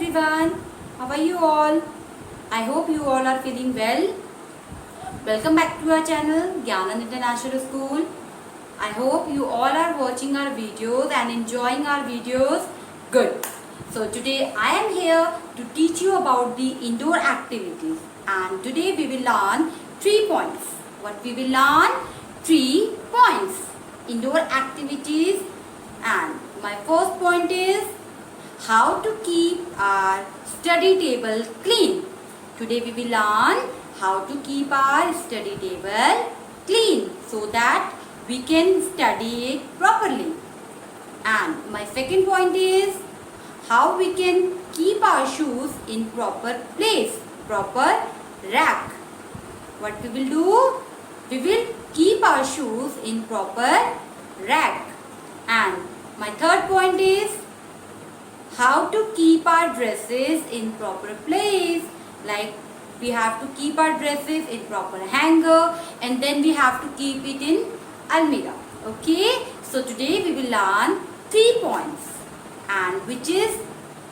everyone. How are you all? I hope you all are feeling well. Welcome back to our channel Gyanand International School. I hope you all are watching our videos and enjoying our videos. Good. So today I am here to teach you about the indoor activities, and today we will learn 3 points. What we will learn? 3 points. Indoor activities, and my first point is how to keep our study table clean. Today we will learn how to keep our study table clean so that we can study it properly. And my second point is how we can keep our shoes in proper place, proper rack. What we will do? We will keep our shoes in proper rack. And my third point is how to keep our dresses in proper place. Like we have to keep our dresses in proper hanger, and then we have to keep it in almirah. Okay, so today we will learn 3 points, and which is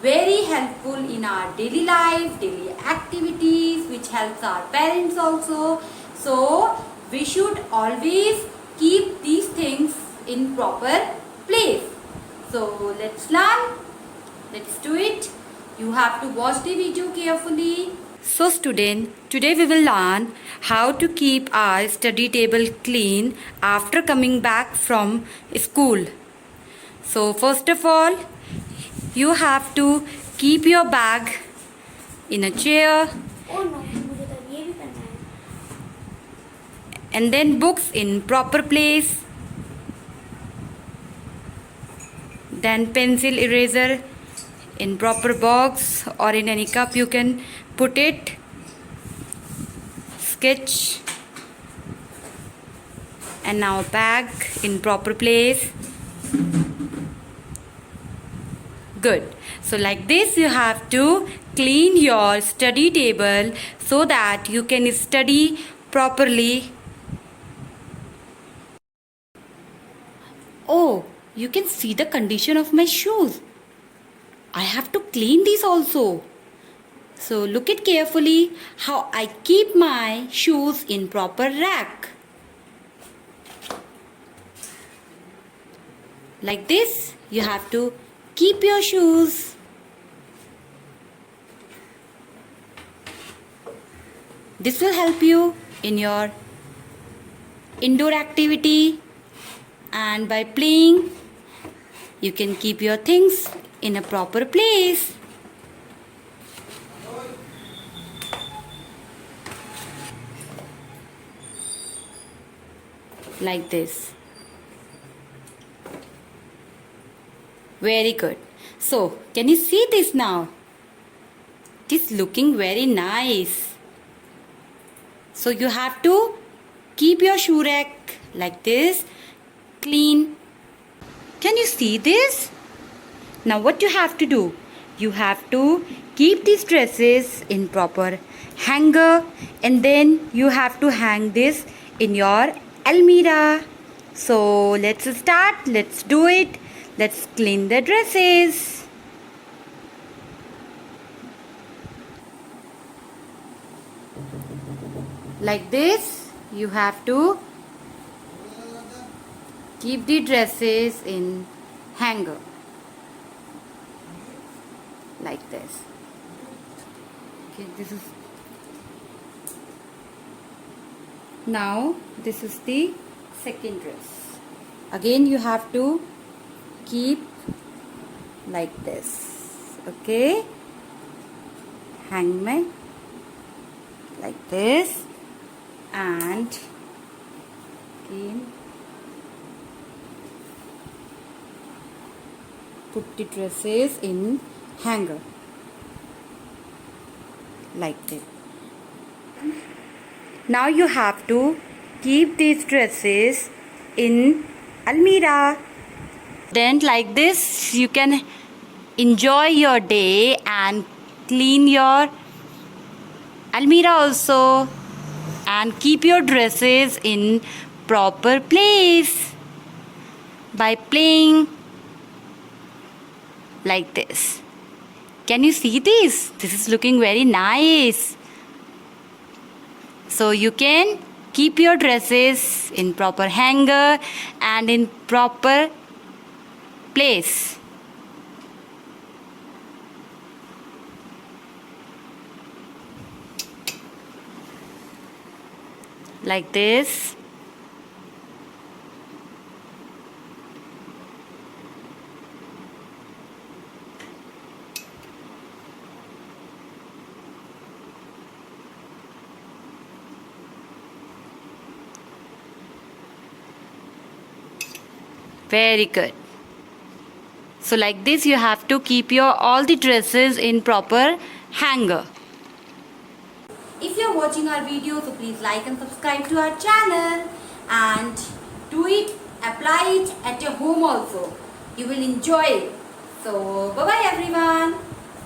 very helpful in our daily life, daily activities, which helps our parents also. So we should always keep these things in proper place. So let's learn. Let's do it. You have to watch the video carefully. So student, today we will learn how to keep our study table clean after coming back from school. So first of all, you have to keep your bag in a chair, and then books in proper place, then pencil eraser in proper box or in any cup you can put it, sketch, and now bag in proper place. Good. So like this you have to clean your study table so that you can study properly. Oh, you can see the condition of my shoes. I have to clean these also. So look it carefully how I keep my shoes in proper rack. Like this, you have to keep your shoes. This will help you in your indoor activity, and by playing, you can keep your things in a proper place. Like this. Very good. So, can you see this now? It is looking very nice. So, you have to keep your shoe rack like this, clean. Can you see this? Now what you have to do? You have to keep these dresses in proper hanger, and then you have to hang this in your almirah. So let's start. Let's do it. Let's clean the dresses. Like this, you have to keep the dresses in hanger. Like this. Okay, now this is the second dress. Again you have to keep like this. Okay, hang my like this, and again put the dresses in hanger like this. Now you have to keep these dresses in almirah. Then like this you can enjoy your day and clean your almirah also, and keep your dresses in proper place by playing like this. Can you see this? This is looking very nice. So you can keep your dresses in proper hanger and in proper place. Like this. Very good. So like this you have to keep your all the dresses in proper hanger. If you are watching our video, so please like and subscribe to our channel and do it, apply it at your home also. You will enjoy it. So bye bye everyone.